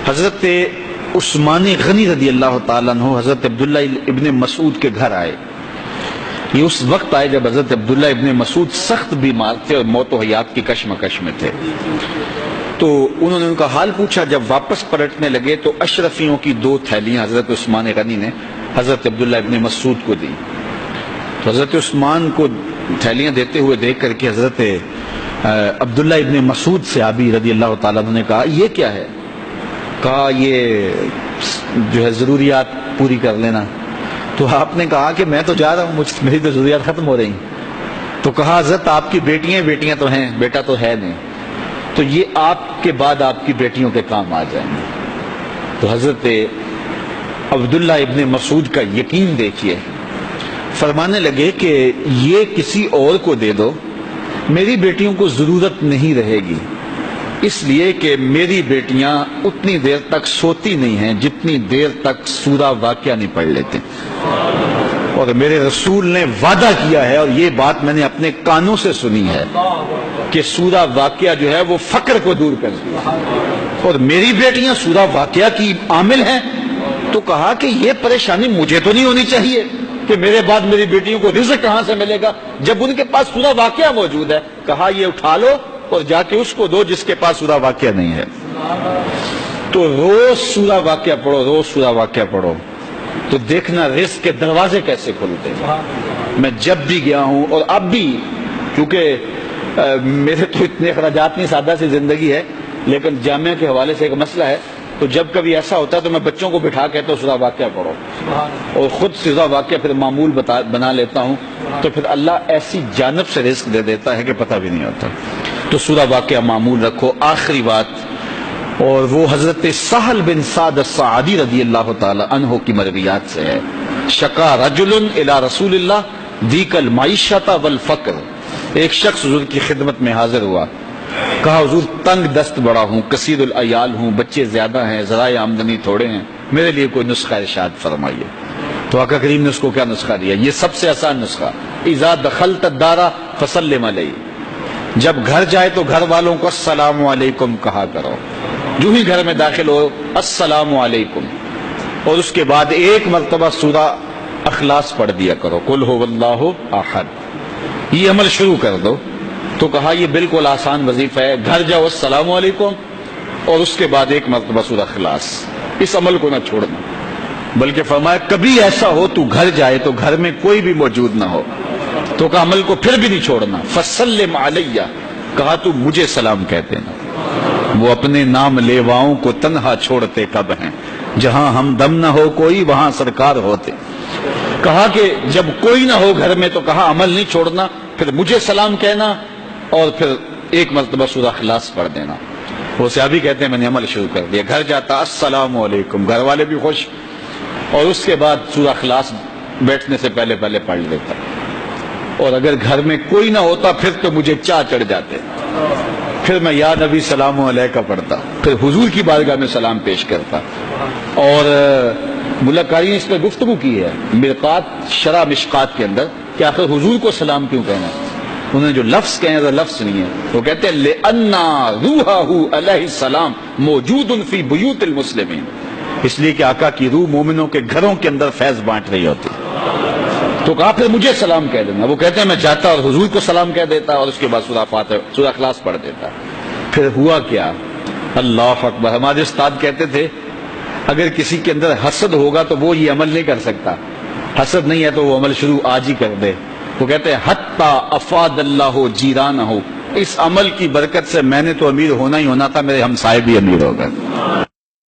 حضرت عثمان غنی رضی اللہ تعالیٰ عنہ حضرت عبداللہ ابن مسعود کے گھر آئے. یہ اس وقت آئے جب حضرت عبداللہ ابن مسعود سخت بیمار تھے اور موت و حیات کی کشمکش میں تھے. تو انہوں نے ان کا حال پوچھا. جب واپس پلٹنے لگے تو اشرفیوں کی 2 تھیلیاں حضرت عثمان غنی نے حضرت عبداللہ ابن مسعود کو دی. تو حضرت عثمان کو تھیلیاں دیتے ہوئے دیکھ کر کے حضرت عبداللہ ابن مسعود صحابی رضی اللہ تعالیٰ عنہ نے کہا یہ کیا ہے؟ کہا یہ جو ہے ضروریات پوری کر لینا. تو آپ نے کہا کہ میں تو جا رہا ہوں, میری تو ضروریات ختم ہو رہی. تو کہا حضرت آپ کی بیٹیاں تو ہیں, بیٹا تو ہے نہیں, تو یہ آپ کے بعد آپ کی بیٹیوں کے کام آ جائیں گے. تو حضرت عبداللہ ابن مسعود کا یقین دیکھیے, فرمانے لگے کہ یہ کسی اور کو دے دو, میری بیٹیوں کو ضرورت نہیں رہے گی, اس لیے کہ میری بیٹیاں اتنی دیر تک سوتی نہیں ہیں جتنی دیر تک سورہ واقعہ نہیں پڑھ لیتے. اور میرے رسول نے وعدہ کیا ہے, اور یہ بات میں نے اپنے کانوں سے سنی ہے, کہ سورہ واقعہ جو ہے وہ فقر کو دور کرتی ہے, اور میری بیٹیاں سورہ واقعہ کی عامل ہیں. تو کہا کہ یہ پریشانی مجھے تو نہیں ہونی چاہیے کہ میرے بعد میری بیٹیوں کو رزق کہاں سے ملے گا جب ان کے پاس سورہ واقعہ موجود ہے. کہا یہ اٹھا لو اور جا کے اس کو دو جس کے پاس سورہ واقعہ نہیں ہے. تو روز سورہ واقعہ پڑھو, روز سورہ واقعہ پڑھو, تو دیکھنا رزق کے دروازے کیسے کھلتے ہیں. میں جب بھی گیا ہوں, اور اب بھی, کیونکہ میرے تو اتنے اخراجات نہیں, سادہ سی زندگی ہے, لیکن جامعہ کے حوالے سے ایک مسئلہ ہے, تو جب کبھی ایسا ہوتا ہے تو میں بچوں کو بٹھا کہتا ہوں سورہ واقعہ پڑھو, اور خود سورہ واقعہ پھر معمول بنا لیتا ہوں, تو پھر اللہ ایسی جانب سے رزق دے دیتا ہے کہ پتہ بھی نہیں ہوتا. تو سورہ واقعہ معمول رکھو. آخری بات, اور وہ حضرت سہل بن سعد الساعدی رضی اللہ تعالی عنہ کی مرویات سے ہے. شکا رجل الی رسول اللہ دیک المعیشۃ والفقر. ایک شخص حضور کی خدمت میں حاضر ہوا, کہا حضور تنگ دست بڑا ہوں, کثیر العیال ہوں, بچے زیادہ ہیں, ذرائع آمدنی تھوڑے ہیں, میرے لیے کوئی نسخہ ارشاد فرمائیے. تو آقا کریم نے اس کو کیا نسخہ دیا؟ یہ سب سے آسان نسخہ, اذا دخلت الدار فسلم علیہ. جب گھر جائے تو گھر والوں کو السلام علیکم کہا کرو. جو ہی گھر میں داخل ہو السلام علیکم, اور اس کے بعد ایک مرتبہ سورہ اخلاص پڑھ دیا کرو, قل هو اللہ احد. یہ عمل شروع کر دو. تو کہا یہ بالکل آسان وظیفہ ہے, گھر جاؤ السلام علیکم, اور اس کے بعد ایک مرتبہ سورہ اخلاص. اس عمل کو نہ چھوڑنا, بلکہ فرمایا کبھی ایسا ہو تو گھر جائے تو گھر میں کوئی بھی موجود نہ ہو, تو کہا عمل کو پھر بھی نہیں چھوڑنا. فسلم علیہ, کہا تو مجھے سلام کہتے نا. وہ اپنے نام لیواؤں کو تنہا چھوڑتے کب ہیں, جہاں ہم دم نہ ہو کوئی وہاں سرکار ہوتے. کہا کہ جب کوئی نہ ہو گھر میں تو کہا عمل نہیں چھوڑنا, پھر مجھے سلام کہنا, اور پھر ایک مرتبہ سورہ اخلاص پڑھ دینا. وہ صحابی کہتے ہیں میں نے عمل شروع کر دیا, گھر جاتا السلام علیکم, گھر والے بھی خوش, اور اس کے بعد سورہ اخلاص بیٹھنے سے پہلے پڑھ لیتا. اور اگر گھر میں کوئی نہ ہوتا پھر تو مجھے چاہ چڑھ جاتے, پھر میں یا نبی سلام علیکہ پڑھتا, پھر حضور کی بارگاہ میں سلام پیش کرتا. اور ملکاری نے اس پر گفتگو کی ہے مرقات شرح مشقات کے اندر کہ آخر حضور کو سلام کیوں کہنا ہے. انہوں نے جو لفظ کہیں وہ لفظ نہیں ہے, وہ کہتے ہیں لِأَنَّا رُوحَهُ عَلَيْهِ السلام موجود فی بیوت المسلمین, اس لیے کہ آقا کی روح مومنوں کے گھروں کے اندر فیض بانٹ رہی ہوتی. تو کہا پھر مجھے سلام کہہ دینا. وہ کہتے ہیں میں جاتا اور حضور کو سلام کہہ دیتا, اور اس کے بعد سورہ اخلاص پڑھ دیتا. پھر ہوا کیا, اللہ اکبر. ہمارے استاد کہتے تھے اگر کسی کے اندر حسد ہوگا تو وہ یہ عمل نہیں کر سکتا, حسد نہیں ہے تو وہ عمل شروع آج ہی کر دے. وہ کہتے ہیں حتی افاد اللہ جیرانہ, اس عمل کی برکت سے میں نے تو امیر ہونا ہی ہونا تھا, میرے ہمسائے بھی امیر ہو گئے.